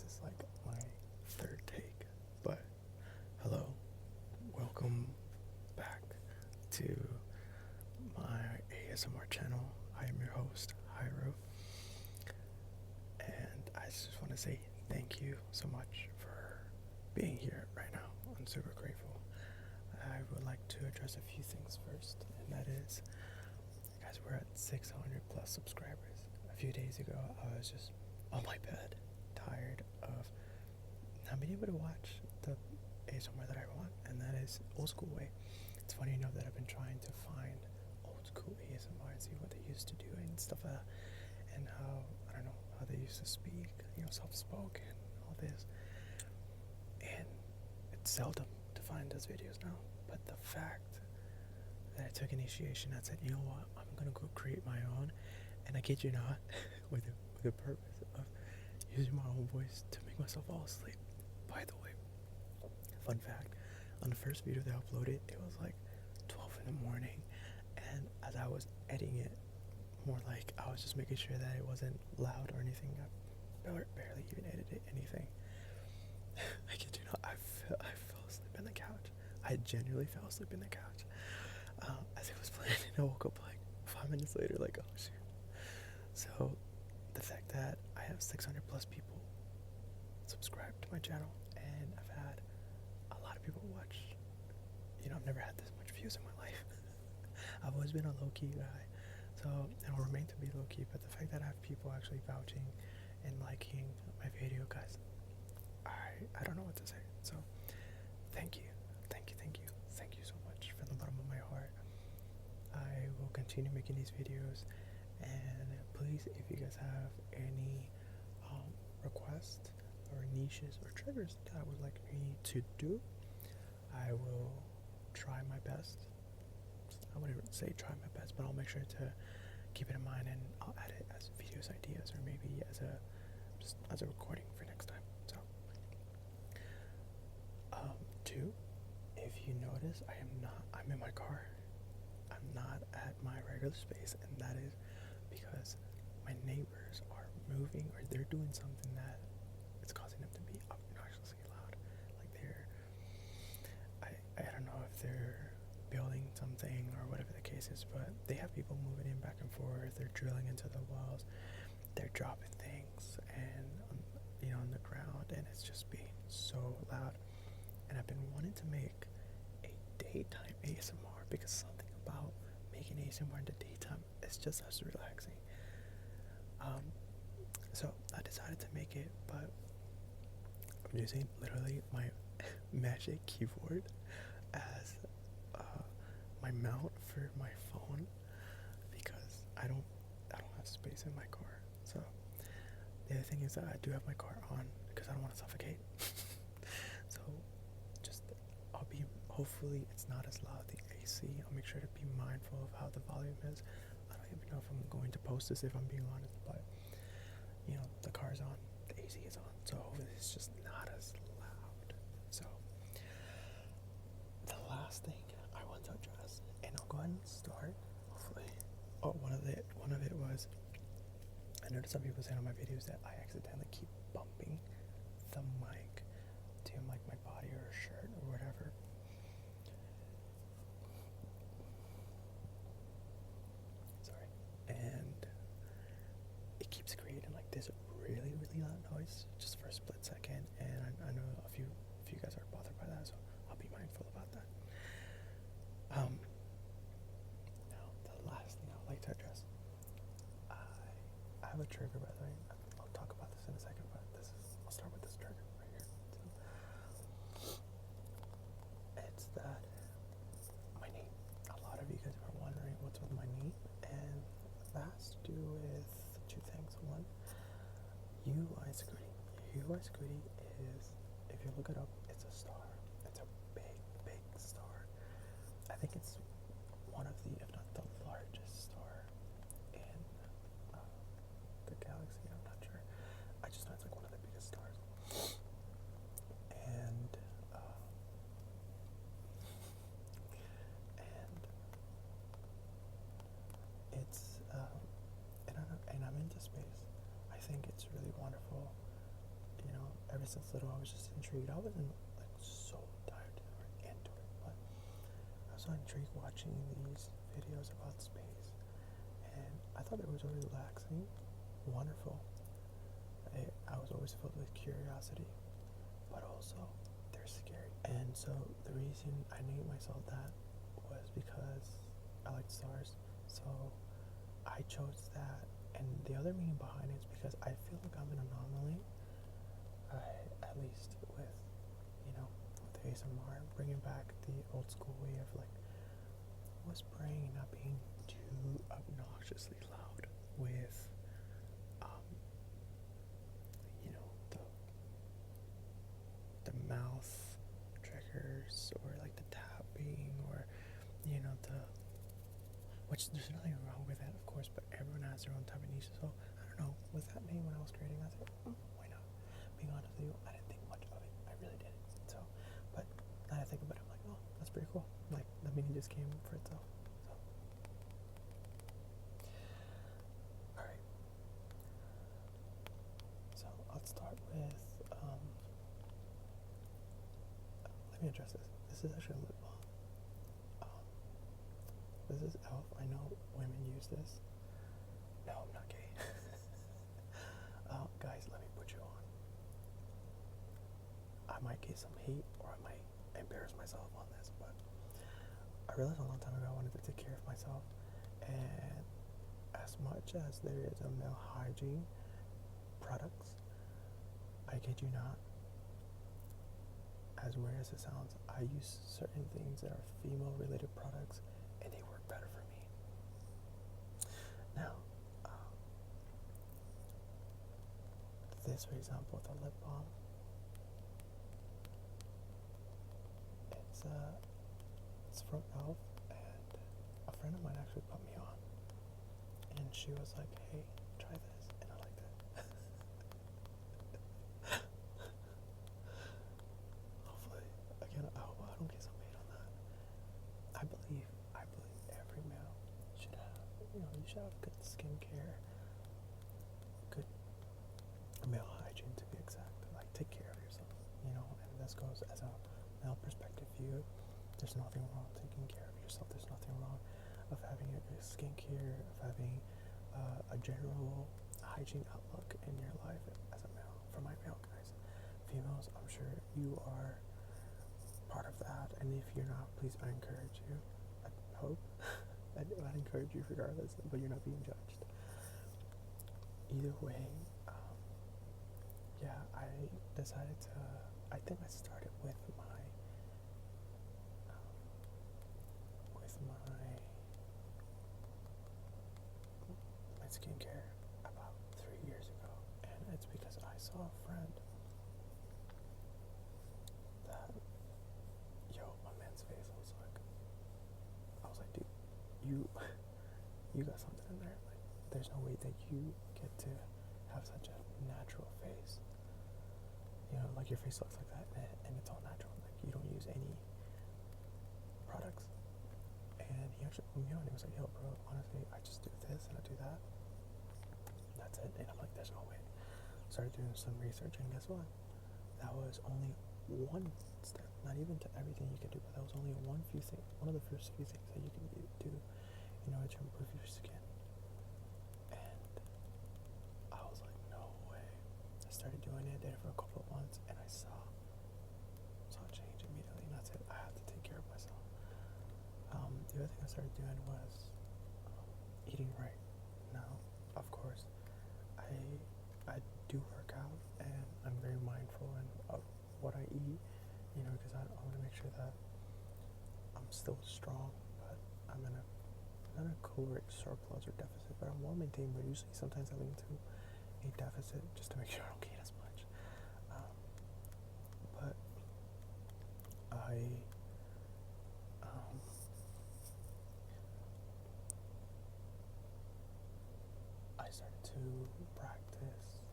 is like my third take, but hello, welcome back to my ASMR channel. I am your host, Hyro, and I just want to say thank you so much for being here right now. I'm super grateful. I would like to address a few things first, and that is, guys, we're at 600 plus subscribers. A few days ago, I was just on my bed, tired of not being able to watch the ASMR that I want, and that is old school way. It's funny enough that I've been trying to find old school ASMR and see what they used to do and stuff, and how, I don't know, how they used to speak, soft-spoken, all this. And it's seldom to find those videos now, but the fact that I took initiation, I said, you know what, I'm gonna go create my own, and I kid you not, with the purpose of using my own voice to make myself fall asleep. By the way, fun fact, on the first video that I uploaded, it was like 12 in the morning, and as I was editing it, more like I was just making sure that it wasn't loud or anything. I barely even edited anything. I kid you not, I fell asleep in the couch. I genuinely fell asleep in the couch as it was playing, and I woke up like 5 minutes later, like, oh shoot. So the fact that I have 600 plus people subscribe to my channel, and I've had a lot of people watch. I've never had this much views in my life. I've always been a low-key guy, so I'll remain to be low-key, but the fact that I have people actually vouching and liking my video, guys, I don't know what to say. So thank you so much from the bottom of my heart. I will continue making these videos, and please, if you guys have any requests or niches or triggers that would like me to do, I will try my best. I wouldn't say try my best, but I'll make sure to keep it in mind, and I'll add it as videos ideas, or maybe as a recording for next time. So two, if you notice, I'm in my car. I'm not at my regular space, and that is because my neighbors are moving, or they're doing something that it's causing them to be obnoxiously loud. Like I don't know if they're building something or whatever the case is, but they have people moving in back and forth. They're drilling into the walls. They're dropping things and on the ground, and it's just being so loud. And I've been wanting to make a daytime ASMR because something about making ASMR in the daytime is just as relaxing. So I decided to make it, but I'm using literally my Magic Keyboard as my mount for my phone because I don't have space in my car. So the other thing is that I do have my car on because I don't want to suffocate. So hopefully it's not as loud, the AC. I'll make sure to be mindful of how the volume is. I don't even know if I'm going to post this, if I'm being honest, but the car's on, the AC is on, so hopefully it's just not as loud. So the last thing I want to address, and I'll go ahead and start, hopefully. One of it was, I noticed some people saying on my videos that I accidentally keep bumping the mic to like my body or a shirt or whatever. Sorry. And it keeps creating like this really, really loud noise just for a split second, and I know a few guys are bothered by that, so I'll be mindful about that. Now the last thing I would like to address, I have a trigger, by the way. I'll talk about this in a second, but I'll start with this trigger right here. So, it's that my knee. A lot of you guys are wondering what's with my knee, and that has to do with two things. One, UI Scooty. UI Scooty is, if you look it up, it's a star. It's a big, big star. I think it's one of the, if not the largest star in the galaxy. I'm not sure. I just know it's like one of the biggest stars. And it's and I'm into space. I think it's really wonderful, ever since little, I was just intrigued. I wasn't like so tired or into it, but I was so intrigued watching these videos about space, and I thought it was really relaxing, wonderful. I was always filled with curiosity, but also they're scary. And so the reason I named myself that was because I like stars. So I chose that, and the other meaning behind it is because I feel like I'm an anomaly, at least with, with ASMR, bringing back the old school way of like whispering and not being too obnoxiously loud with, the mouth triggers or like the tapping or, the, which there's nothing wrong with that, of course, but everyone has their own type of niche. So I don't know, with that name when I was creating, I was like, why not? Being honest with you, I didn't think much of it. I really didn't. So, but now that I think about it, I'm like, oh, that's pretty cool. Like the meaning just came for itself. So, all right. So let's start with. Let me address this. This is actually a lip balm. This is e.l.f. I know women use this. No, I'm not gay. Guys, let me put you on. I might get some hate or I might embarrass myself on this, but I realized a long time ago I wanted to take care of myself. And as much as there is a male hygiene products, I kid you not, as weird as it sounds, I use certain things that are female related products and they work better for me. Now, this for example, the lip balm, it's from e.l.f. and a friend of mine actually put me on, and she was like, hey, try this, and I liked it. Hopefully, again, I hope I don't get some hate on that. I believe every male should have, you should have good skincare, good male hygiene to be exact. Like, take care of yourself, and this goes as a male perspective view. There's nothing wrong with taking care of yourself. There's nothing wrong of having a good skincare, of having a general hygiene outlook in your life as a male. For my male guys, females, I'm sure you are part of that, and if you're not, please, I encourage you. I hope I'd encourage you regardless, but you're not being judged. Either way, I decided to. I think I started with my skincare about 3 years ago, and it's because I saw a friend that, my man's face was like, I was like, dude, you got something in there. Like, there's no way that you get to have such a natural face. Like your face looks like that, and it's all natural. Like you don't use any products. And he actually put me on. He was like, yo, bro, honestly, I just do this and I do that. That's it. And I'm like, there's no way. Started doing some research, and guess what? That was only one step, not even to everything you can do, but that was only one of the first few things that you can do, to improve your skin. And I was like, no way. I started doing it, did it for a couple of months, and I saw a change immediately, and that's it. I had to take care of myself. The other thing I started doing was eating right. Now, of course, I do work out, and I'm very mindful of what I eat, because I want to make sure that I'm still strong, but I'm not in a caloric surplus or deficit, but I'm well maintained. But usually, sometimes I lean to a deficit just to make sure I don't gain as much. But I started to practice,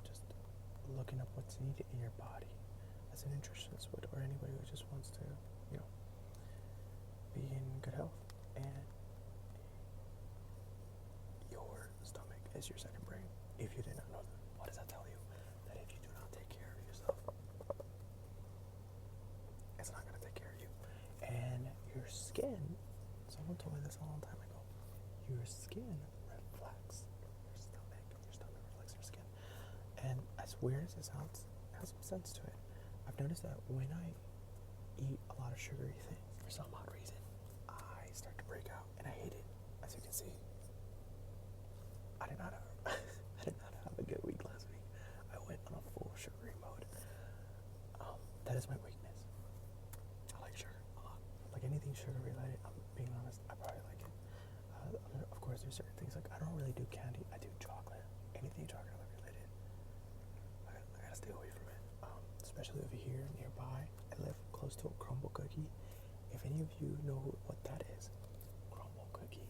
just looking up what's needed in your body as an nutritionist would, or anybody who just wants to, be in good health. And your stomach is your second brain. If you did not know that, what does that weird as it sounds, it has some sense to it. I've noticed that when I eat a lot of sugary things, for some odd reason, I start to break out, and I hate it. As you can see, I did not have, I did not have a good week last week. I went on a full sugary mode. That is my weakness. I like sugar a lot. Like anything sugar related, I'm being honest, I probably like it. Of course, there's certain things, like I don't really do candy. I do chocolate. Anything chocolate related, I gotta stay away from it. Especially over here nearby, I live close to a crumble cookie. If any of you know what that is, crumble cookie.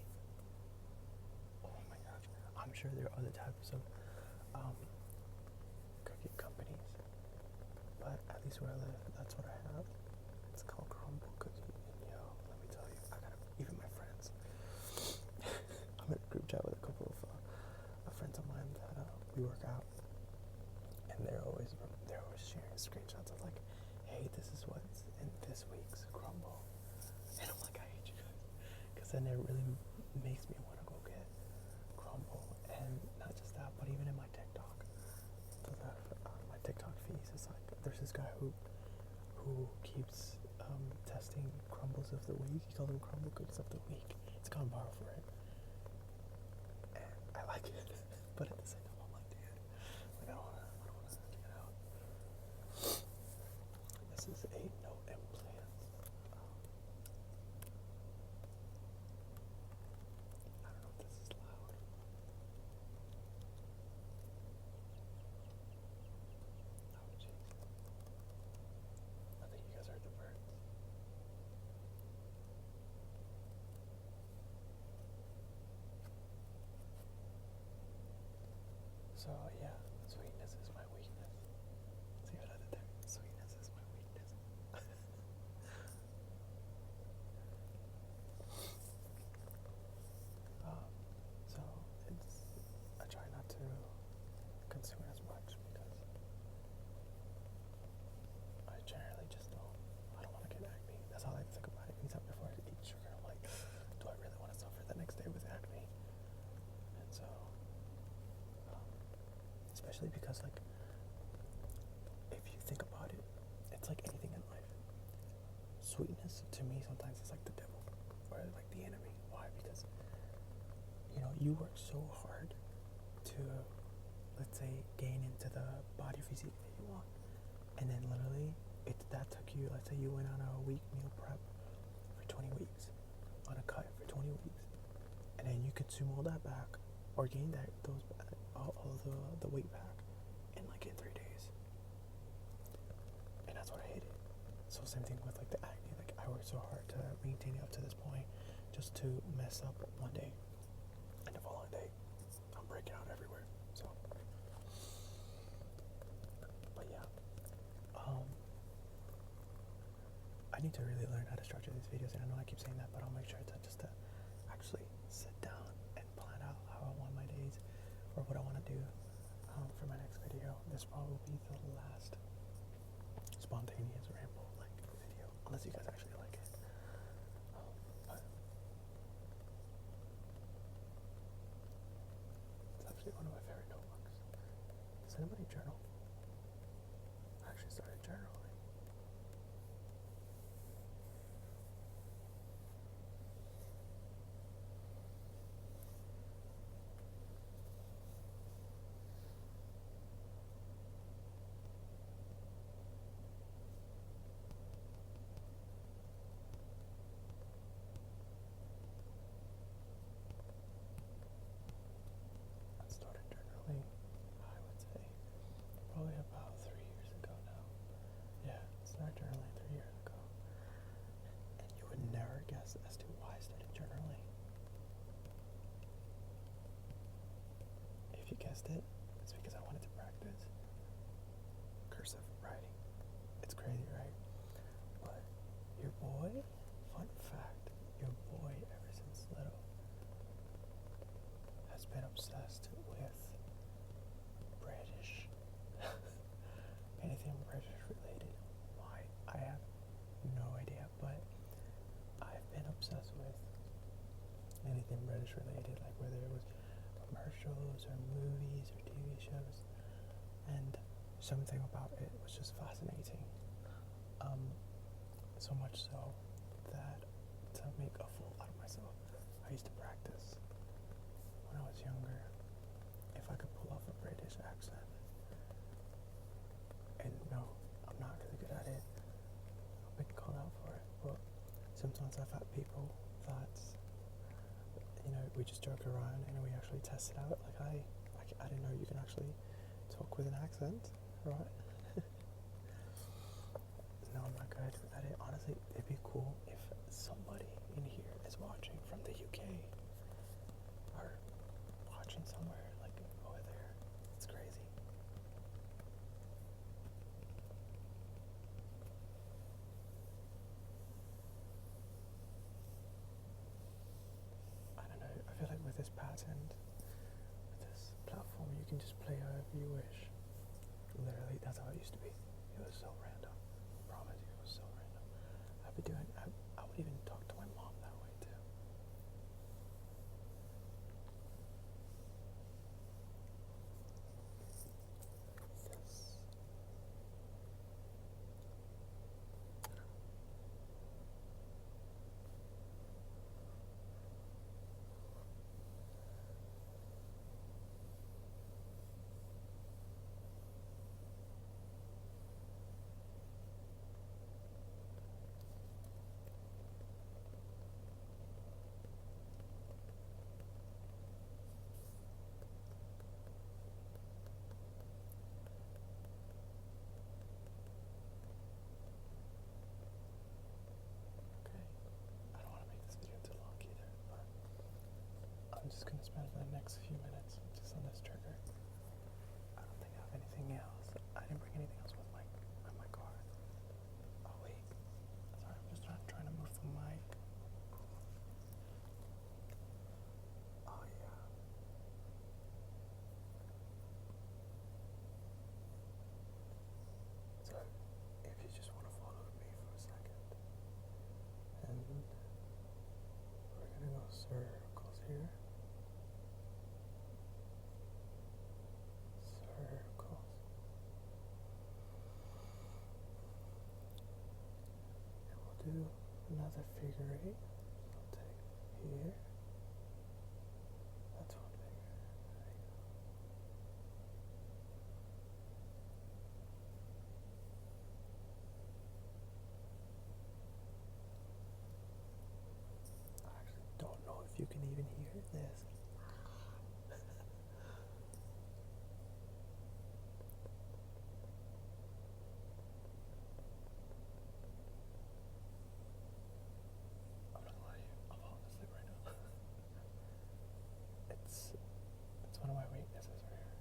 Oh my gosh, I'm sure there are other types of cookie companies, but at least where I live, that's what I have. It's called crumble cookie, and yo, let me tell you, I gotta, even my friends. I'm in a group chat with a couple of friends of mine that we work out, and they're always sharing screenshots of like, hey, this is what's in this week's crumble, and I'm like, I hate you guys, because then it really makes me want to go get crumble. And not just that, but even in my TikTok, so that my TikTok feeds is like, there's this guy who keeps testing crumbles of the week. He calls them crumble cookies of the week. It's gone viral for it, and I like it, but at the same time, I'm like, dude, like I don't wanna check it out. This is a no implants. I don't know if this is loud. Oh jeez. I think you guys heard the birds. So yeah, sweetness is my weakness. See what I did there? Sweetness is my weakness. So I try not to consume as much because I generally just I don't want to get acne. That's all I think about it. Anytime before I eat sugar, I'm like, do I really want to suffer the next day with acne? And so, especially because like, if you think about it, it's like anything in life. Sweetness to me sometimes is like the devil or like the enemy. Why? Because you work so hard to, let's say, gain into the body physique that you want, and then literally that took you, let's say you went on a week meal prep for 20 weeks, on a cut for 20 weeks, and then you consume all that back or gain all the weight back in 3 days, and that's what I hated. So same thing with like the acne. Like I worked so hard to maintain it up to this point, just to mess up one day, and the following day I'm breaking out everywhere. So, but yeah, I need to really learn how to structure these videos, and I know I keep saying that, but I'll make sure to actually sit down and plan out how I want my days, or what I want to do for my next video. This probably be the last spontaneous ramble video, unless you guys actually like it. But it's actually one of my favorite notebooks. Does anybody journal? I actually started journaling. I would say probably about 3 years ago now. Yeah, I started journaling 3 years ago. And you would never guess as to why I started journaling. If you guessed it, it's because I wanted to practice cursive writing. It's crazy, right? But your boy, fun fact, your boy ever since little has been obsessed with British. Anything British related. Why? I have no idea, but I've been obsessed with anything British related, like whether it was commercials or movies or TV shows. And something about it was just fascinating. Um, so much so that to make a fool out of myself, I used to practice when I was younger if I could pull off a British accent. And no, I'm not really good at it. I've been called out for it, but sometimes I've had people that, you know, we just joke around and we actually test it out. Like I didn't know you can actually talk with an accent, right? No, I'm not good at it. Honestly, it'd be cool if somebody in here is watching from the UK or watching somewhere like over there. It's crazy. I don't know. I feel like with this pattern, with this platform, you can just play however you wish. Literally, that's how it used to be. It was so random. I promise you, it was so random. I'd be doing. I would even talk to my mom that way too. This. Okay. I don't want to make this video too long either, but I'm just gonna spend the next few minutes just on this trigger. I don't think I have anything else. I didn't bring anything else with my car. Oh wait. Sorry, I'm just trying to move the mic. Oh yeah. So if you just want to follow me for a second, and we're gonna go circles here. Circles. And we'll do another figure eight. I'll take here. That's one figure. There you go. I actually don't know if you can even hear this. I'm not lying to you. I'm falling asleep right now. It's one of my weaknesses right here.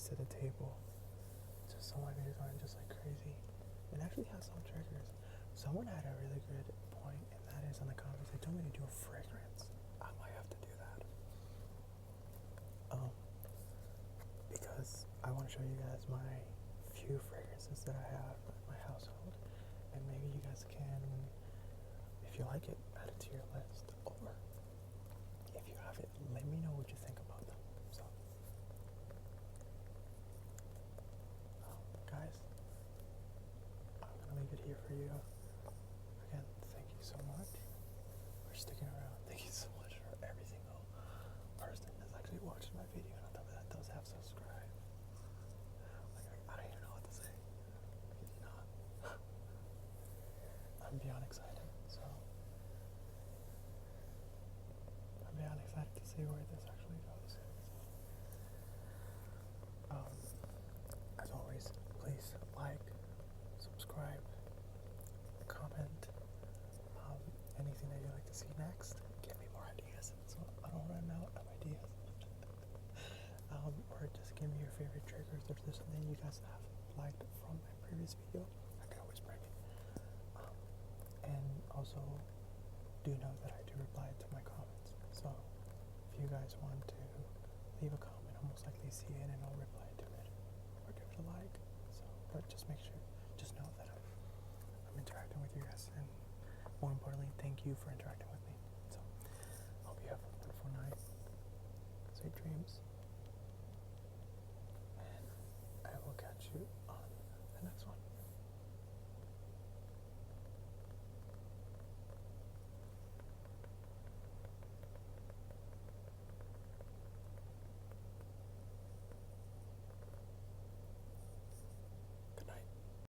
to the table, just so my videos aren't just like crazy. It actually has some triggers. Someone had a really good point, and that is in the comments. They told me to do a fragrance. I might have to do that. Because I want to show you guys my few fragrances that I have in my household, and maybe you guys can, if you like it, add it to your list, or if you have it, let me know what you think about them. So, guys, I'm gonna leave it here for you. Again, thank you so much for sticking around. Thank you so much for every single person that's actually watching my video, and on top of that, does have subscribed. Like, I don't even know what to say. You know, I'm beyond excited. So, I'm beyond excited to see where this actually goes. As always, please like, subscribe, comment, anything that you'd like to see next. Give me more ideas so I don't run out of ideas. Or just give me your favorite triggers. If there's something you guys have liked from my previous video, I can always bring it. And also, do know that I do reply to my comments. So if you guys want to leave a comment, I'll most likely see it and I'll reply